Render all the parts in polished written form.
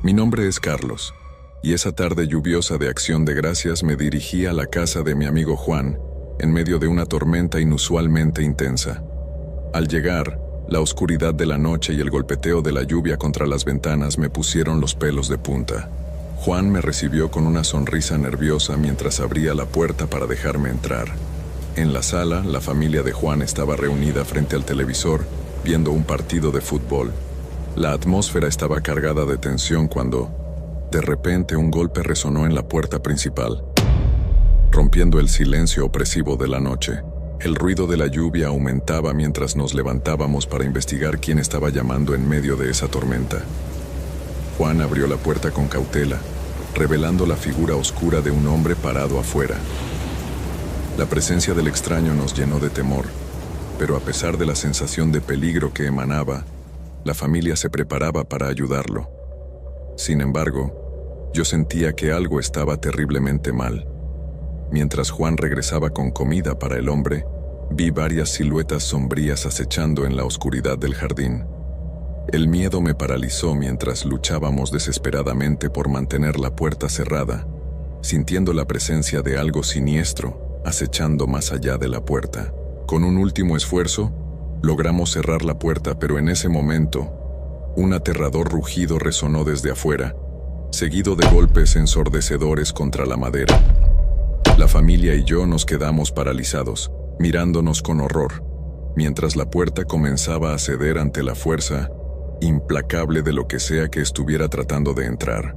Mi nombre es Carlos, y esa tarde lluviosa de Acción de Gracias me dirigí a la casa de mi amigo Juan, en medio de una tormenta inusualmente intensa. Al llegar, la oscuridad de la noche y el golpeteo de la lluvia contra las ventanas me pusieron los pelos de punta. Juan me recibió con una sonrisa nerviosa mientras abría la puerta para dejarme entrar. En la sala, la familia de Juan estaba reunida frente al televisor, viendo un partido de fútbol. La atmósfera estaba cargada de tensión cuando, de repente, un golpe resonó en la puerta principal, rompiendo el silencio opresivo de la noche. El ruido de la lluvia aumentaba mientras nos levantábamos para investigar quién estaba llamando en medio de esa tormenta. Juan abrió la puerta con cautela, revelando la figura oscura de un hombre parado afuera. La presencia del extraño nos llenó de temor, pero a pesar de la sensación de peligro que emanaba, la familia se preparaba para ayudarlo. Sin embargo, yo sentía que algo estaba terriblemente mal. Mientras Juan regresaba con comida para el hombre, vi varias siluetas sombrías acechando en la oscuridad del jardín. El miedo me paralizó mientras luchábamos desesperadamente por mantener la puerta cerrada, sintiendo la presencia de algo siniestro acechando más allá de la puerta. Con un último esfuerzo, logramos cerrar la puerta, pero en ese momento, un aterrador rugido resonó desde afuera, seguido de golpes ensordecedores contra la madera. La familia y yo nos quedamos paralizados, mirándonos con horror, mientras la puerta comenzaba a ceder ante la fuerza implacable de lo que sea que estuviera tratando de entrar.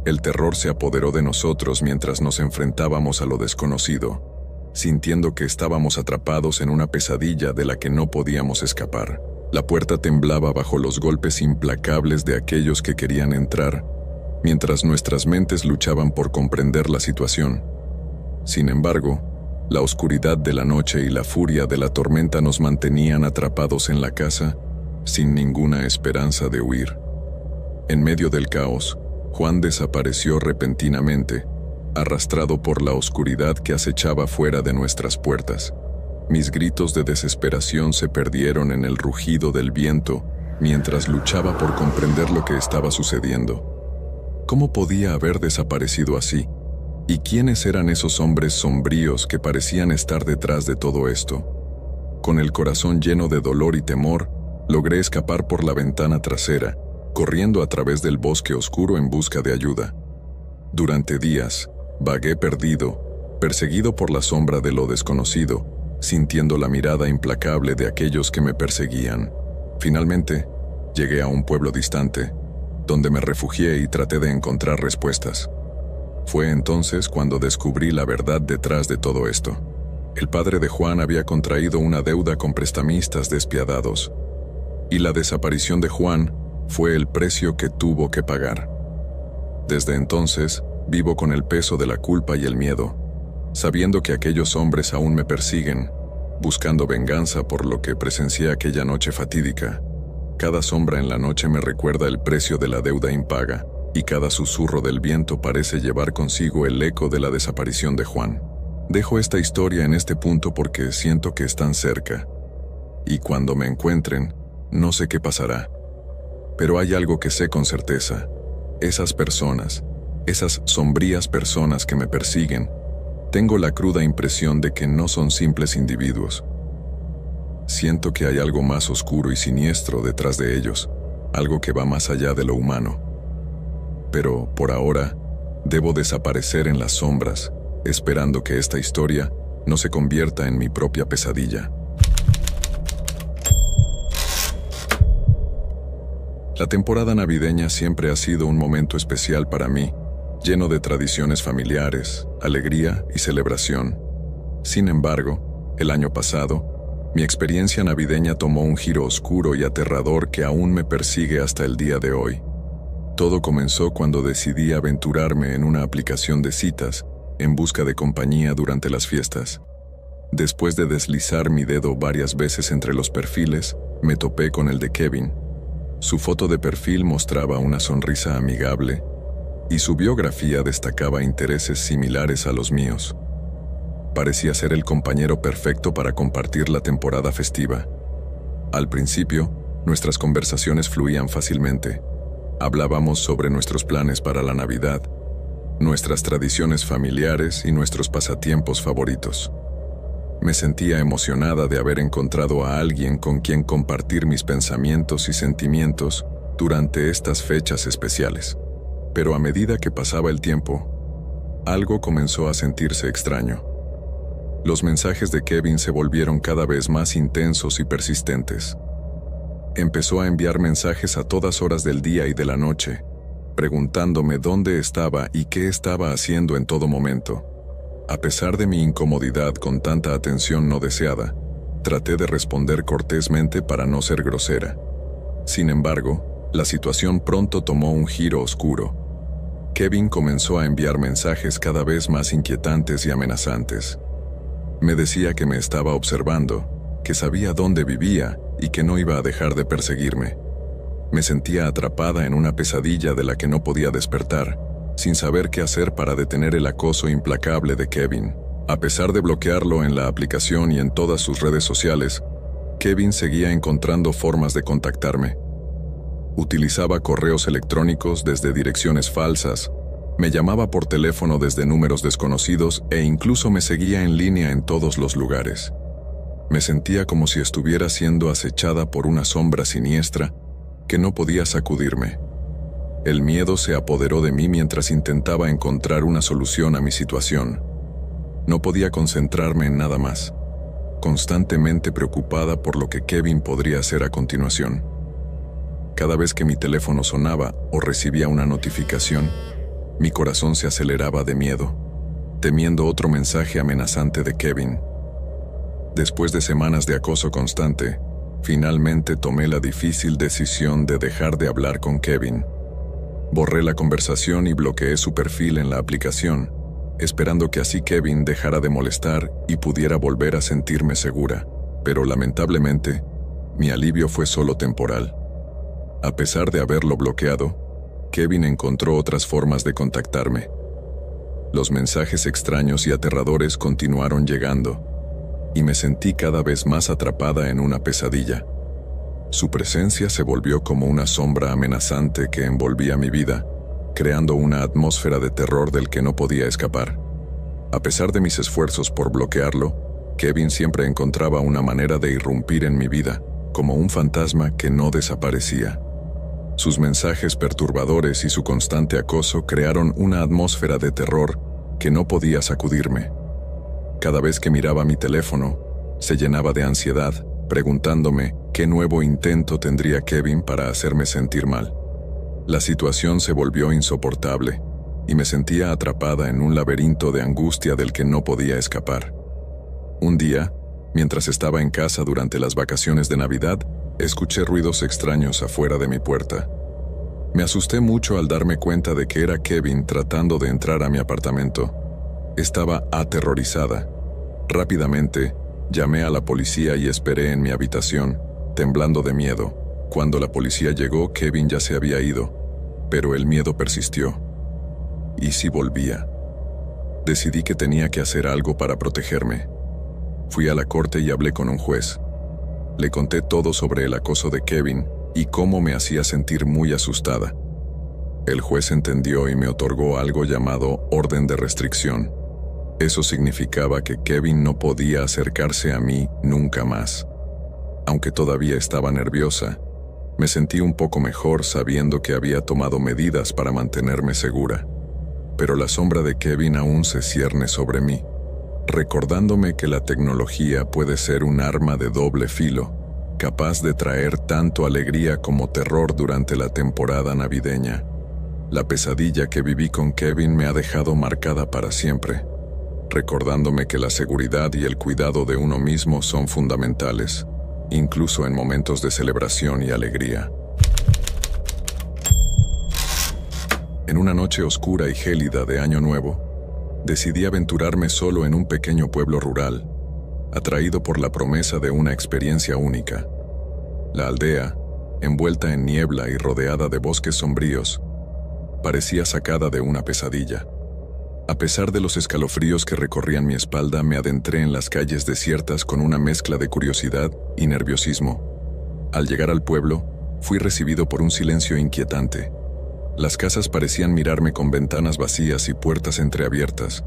El terror se apoderó de nosotros mientras nos enfrentábamos a lo desconocido, sintiendo que estábamos atrapados en una pesadilla de la que no podíamos escapar. La puerta temblaba bajo los golpes implacables de aquellos que querían entrar, mientras nuestras mentes luchaban por comprender la situación. Sin embargo, la oscuridad de la noche y la furia de la tormenta nos mantenían atrapados en la casa, sin ninguna esperanza de huir. En medio del caos, Juan desapareció repentinamente, arrastrado por la oscuridad que acechaba fuera de nuestras puertas. Mis gritos de desesperación se perdieron en el rugido del viento mientras luchaba por comprender lo que estaba sucediendo. ¿Cómo podía haber desaparecido así? ¿Y quiénes eran esos hombres sombríos que parecían estar detrás de todo esto? Con el corazón lleno de dolor y temor, logré escapar por la ventana trasera, corriendo a través del bosque oscuro en busca de ayuda. Durante días, vagué perdido, perseguido por la sombra de lo desconocido, sintiendo la mirada implacable de aquellos que me perseguían. Finalmente, llegué a un pueblo distante, donde me refugié y traté de encontrar respuestas. Fue entonces cuando descubrí la verdad detrás de todo esto. El padre de Juan había contraído una deuda con prestamistas despiadados, y la desaparición de Juan fue el precio que tuvo que pagar. Desde entonces, vivo con el peso de la culpa y el miedo, sabiendo que aquellos hombres aún me persiguen, buscando venganza por lo que presencié aquella noche fatídica. Cada sombra en la noche me recuerda el precio de la deuda impaga, y cada susurro del viento parece llevar consigo el eco de la desaparición de Juan. Dejo esta historia en este punto porque siento que están cerca, y cuando me encuentren, no sé qué pasará. Pero hay algo que sé con certeza: esas personas, esas sombrías personas que me persiguen, tengo la cruda impresión de que no son simples individuos. Siento que hay algo más oscuro y siniestro detrás de ellos, algo que va más allá de lo humano. Pero, por ahora, debo desaparecer en las sombras, esperando que esta historia no se convierta en mi propia pesadilla. La temporada navideña siempre ha sido un momento especial para mí, lleno de tradiciones familiares, alegría y celebración. Sin embargo, el año pasado, mi experiencia navideña tomó un giro oscuro y aterrador que aún me persigue hasta el día de hoy. Todo comenzó cuando decidí aventurarme en una aplicación de citas en busca de compañía durante las fiestas. Después de deslizar mi dedo varias veces entre los perfiles, me topé con el de Kevin. Su foto de perfil mostraba una sonrisa amigable, y su biografía destacaba intereses similares a los míos. Parecía ser el compañero perfecto para compartir la temporada festiva. Al principio, nuestras conversaciones fluían fácilmente, Hablábamos sobre nuestros planes para la Navidad, nuestras tradiciones familiares y nuestros pasatiempos favoritos. Me sentía emocionada de haber encontrado a alguien con quien compartir mis pensamientos y sentimientos durante estas fechas especiales. Pero a medida que pasaba el tiempo, algo comenzó a sentirse extraño. Los mensajes de Kevin se volvieron cada vez más intensos y persistentes. Empezó a enviar mensajes a todas horas del día y de la noche, preguntándome dónde estaba y qué estaba haciendo en todo momento. A pesar de mi incomodidad con tanta atención no deseada, traté de responder cortésmente para no ser grosera. Sin embargo, la situación pronto tomó un giro oscuro. Kevin comenzó a enviar mensajes cada vez más inquietantes y amenazantes. Me decía que me estaba observando, que sabía dónde vivía y que no iba a dejar de perseguirme. Me sentía atrapada en una pesadilla de la que no podía despertar, sin saber qué hacer para detener el acoso implacable de Kevin. A pesar de bloquearlo en la aplicación y en todas sus redes sociales, Kevin seguía encontrando formas de contactarme. Utilizaba correos electrónicos desde direcciones falsas, me llamaba por teléfono desde números desconocidos e incluso me seguía en línea en todos los lugares. Me sentía como si estuviera siendo acechada por una sombra siniestra que no podía sacudirme. El miedo se apoderó de mí mientras intentaba encontrar una solución a mi situación. No podía concentrarme en nada más, constantemente preocupada por lo que Kevin podría hacer a continuación. Cada vez que mi teléfono sonaba o recibía una notificación, mi corazón se aceleraba de miedo, temiendo otro mensaje amenazante de Kevin. Después de semanas de acoso constante, finalmente tomé la difícil decisión de dejar de hablar con Kevin. Borré la conversación y bloqueé su perfil en la aplicación, esperando que así Kevin dejara de molestar y pudiera volver a sentirme segura. Pero lamentablemente, mi alivio fue solo temporal. A pesar de haberlo bloqueado, Kevin encontró otras formas de contactarme. Los mensajes extraños y aterradores continuaron llegando, y me sentí cada vez más atrapada en una pesadilla. Su presencia se volvió como una sombra amenazante que envolvía mi vida, creando una atmósfera de terror del que no podía escapar. A pesar de mis esfuerzos por bloquearlo, Kevin siempre encontraba una manera de irrumpir en mi vida, como un fantasma que no desaparecía. Sus mensajes perturbadores y su constante acoso crearon una atmósfera de terror que no podía sacudirme. Cada vez que miraba mi teléfono, se llenaba de ansiedad, preguntándome qué nuevo intento tendría Kevin para hacerme sentir mal. La situación se volvió insoportable, y me sentía atrapada en un laberinto de angustia del que no podía escapar. Un día, mientras estaba en casa durante las vacaciones de Navidad, escuché ruidos extraños afuera de mi puerta. Me asusté mucho al darme cuenta de que era Kevin tratando de entrar a mi apartamento. Estaba aterrorizada. Rápidamente, llamé a la policía y esperé en mi habitación, temblando de miedo. Cuando la policía llegó, Kevin ya se había ido, pero el miedo persistió. ¿Y si volvía? Decidí que tenía que hacer algo para protegerme. Fui a la corte y hablé con un juez. Le conté todo sobre el acoso de Kevin y cómo me hacía sentir muy asustada. El juez entendió y me otorgó algo llamado orden de restricción. Eso significaba que Kevin no podía acercarse a mí nunca más. Aunque todavía estaba nerviosa, me sentí un poco mejor sabiendo que había tomado medidas para mantenerme segura. Pero la sombra de Kevin aún se cierne sobre mí, recordándome que la tecnología puede ser un arma de doble filo, capaz de traer tanto alegría como terror durante la temporada navideña. La pesadilla que viví con Kevin me ha dejado marcada para siempre, recordándome que la seguridad y el cuidado de uno mismo son fundamentales, incluso en momentos de celebración y alegría. En una noche oscura y gélida de Año Nuevo, decidí aventurarme solo en un pequeño pueblo rural, atraído por la promesa de una experiencia única. La aldea, envuelta en niebla y rodeada de bosques sombríos, parecía sacada de una pesadilla. A pesar de los escalofríos que recorrían mi espalda, me adentré en las calles desiertas con una mezcla de curiosidad y nerviosismo. Al llegar al pueblo, fui recibido por un silencio inquietante, Las casas parecían mirarme con ventanas vacías y puertas entreabiertas,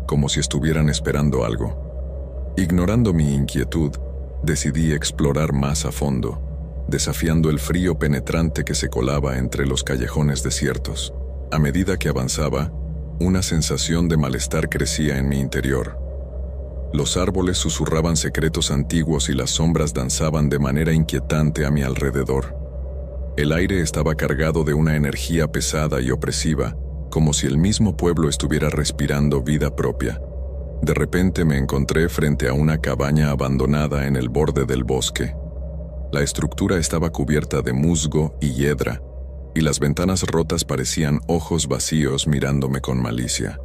como si estuvieran esperando algo. Ignorando mi inquietud, decidí explorar más a fondo, desafiando el frío penetrante que se colaba entre los callejones desiertos. A medida que avanzaba, una sensación de malestar crecía en mi interior. Los árboles susurraban secretos antiguos y las sombras danzaban de manera inquietante a mi alrededor. El aire estaba cargado de una energía pesada y opresiva, como si el mismo pueblo estuviera respirando vida propia. De repente me encontré frente a una cabaña abandonada en el borde del bosque. La estructura estaba cubierta de musgo y hiedra, y las ventanas rotas parecían ojos vacíos mirándome con malicia.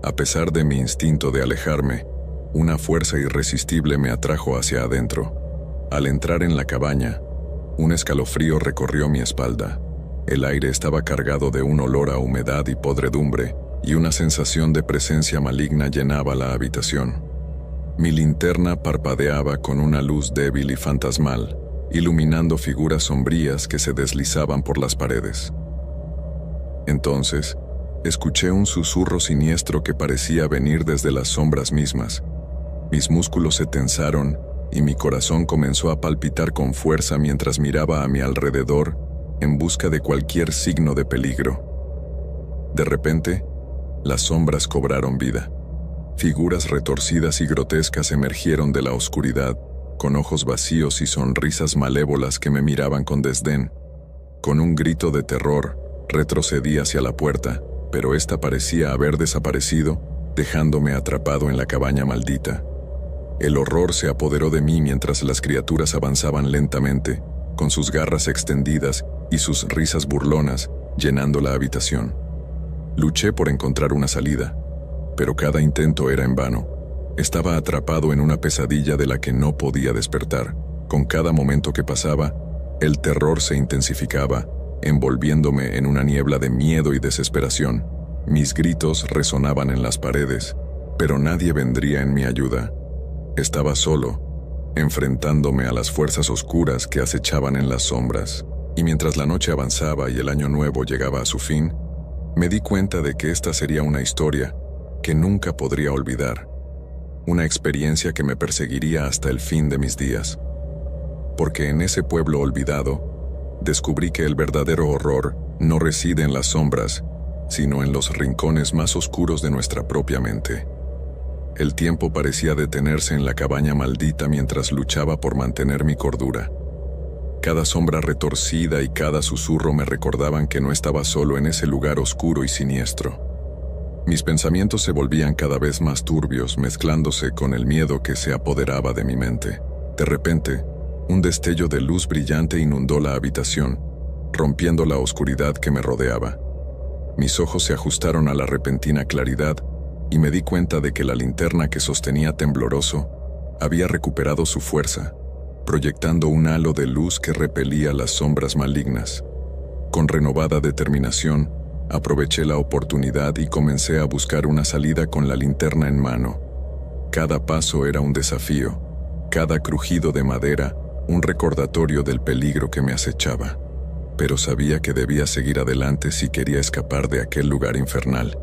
A pesar de mi instinto de alejarme, una fuerza irresistible me atrajo hacia adentro. Al entrar en la cabaña, un escalofrío recorrió mi espalda. El aire estaba cargado de un olor a humedad y podredumbre, y una sensación de presencia maligna llenaba la habitación. Mi linterna parpadeaba con una luz débil y fantasmal, iluminando figuras sombrías que se deslizaban por las paredes. Entonces, escuché un susurro siniestro que parecía venir desde las sombras mismas. Mis músculos se tensaron y mi corazón comenzó a palpitar con fuerza mientras miraba a mi alrededor en busca de cualquier signo de peligro. De repente, las sombras cobraron vida. Figuras retorcidas y grotescas emergieron de la oscuridad, con ojos vacíos y sonrisas malévolas que me miraban con desdén. Con un grito de terror, retrocedí hacia la puerta, pero ésta parecía haber desaparecido, dejándome atrapado en la cabaña maldita. El horror se apoderó de mí mientras las criaturas avanzaban lentamente, con sus garras extendidas y sus risas burlonas, llenando la habitación. Luché por encontrar una salida, pero cada intento era en vano. Estaba atrapado en una pesadilla de la que no podía despertar. Con cada momento que pasaba, el terror se intensificaba, envolviéndome en una niebla de miedo y desesperación. Mis gritos resonaban en las paredes, pero nadie vendría en mi ayuda. Estaba solo, enfrentándome a las fuerzas oscuras que acechaban en las sombras. Y mientras la noche avanzaba y el año nuevo llegaba a su fin, me di cuenta de que esta sería una historia que nunca podría olvidar. Una experiencia que me perseguiría hasta el fin de mis días. Porque en ese pueblo olvidado, descubrí que el verdadero horror no reside en las sombras, sino en los rincones más oscuros de nuestra propia mente. El tiempo parecía detenerse en la cabaña maldita mientras luchaba por mantener mi cordura. Cada sombra retorcida y cada susurro me recordaban que no estaba solo en ese lugar oscuro y siniestro. Mis pensamientos se volvían cada vez más turbios, mezclándose con el miedo que se apoderaba de mi mente. De repente, un destello de luz brillante inundó la habitación, rompiendo la oscuridad que me rodeaba. Mis ojos se ajustaron a la repentina claridad y me di cuenta de que la linterna que sostenía tembloroso había recuperado su fuerza, proyectando un halo de luz que repelía las sombras malignas. Con renovada determinación, aproveché la oportunidad y comencé a buscar una salida con la linterna en mano. Cada paso era un desafío, cada crujido de madera un recordatorio del peligro que me acechaba. Pero sabía que debía seguir adelante si quería escapar de aquel lugar infernal.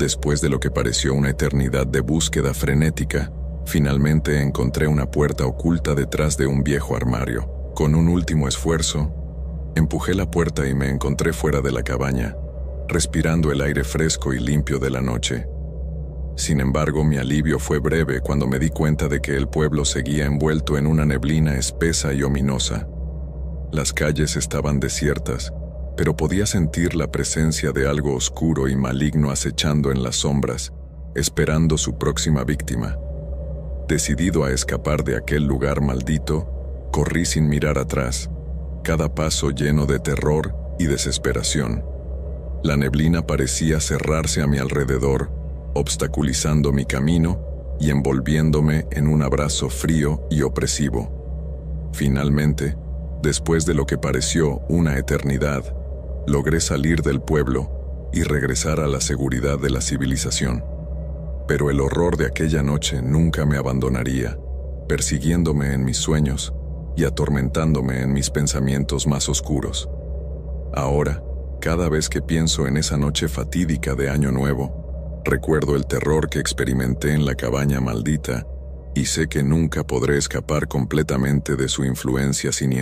Después de lo que pareció una eternidad de búsqueda frenética, finalmente encontré una puerta oculta detrás de un viejo armario. Con un último esfuerzo, empujé la puerta y me encontré fuera de la cabaña, respirando el aire fresco y limpio de la noche. Sin embargo, mi alivio fue breve cuando me di cuenta de que el pueblo seguía envuelto en una neblina espesa y ominosa. Las calles estaban desiertas, pero podía sentir la presencia de algo oscuro y maligno acechando en las sombras, esperando su próxima víctima. Decidido a escapar de aquel lugar maldito, corrí sin mirar atrás, cada paso lleno de terror y desesperación. La neblina parecía cerrarse a mi alrededor, obstaculizando mi camino y envolviéndome en un abrazo frío y opresivo. Finalmente, después de lo que pareció una eternidad, logré salir del pueblo y regresar a la seguridad de la civilización. Pero el horror de aquella noche nunca me abandonaría, persiguiéndome en mis sueños y atormentándome en mis pensamientos más oscuros. Ahora, Cada vez que pienso en esa noche fatídica de Año Nuevo, recuerdo el terror que experimenté en la cabaña maldita y sé que nunca podré escapar completamente de su influencia siniestra.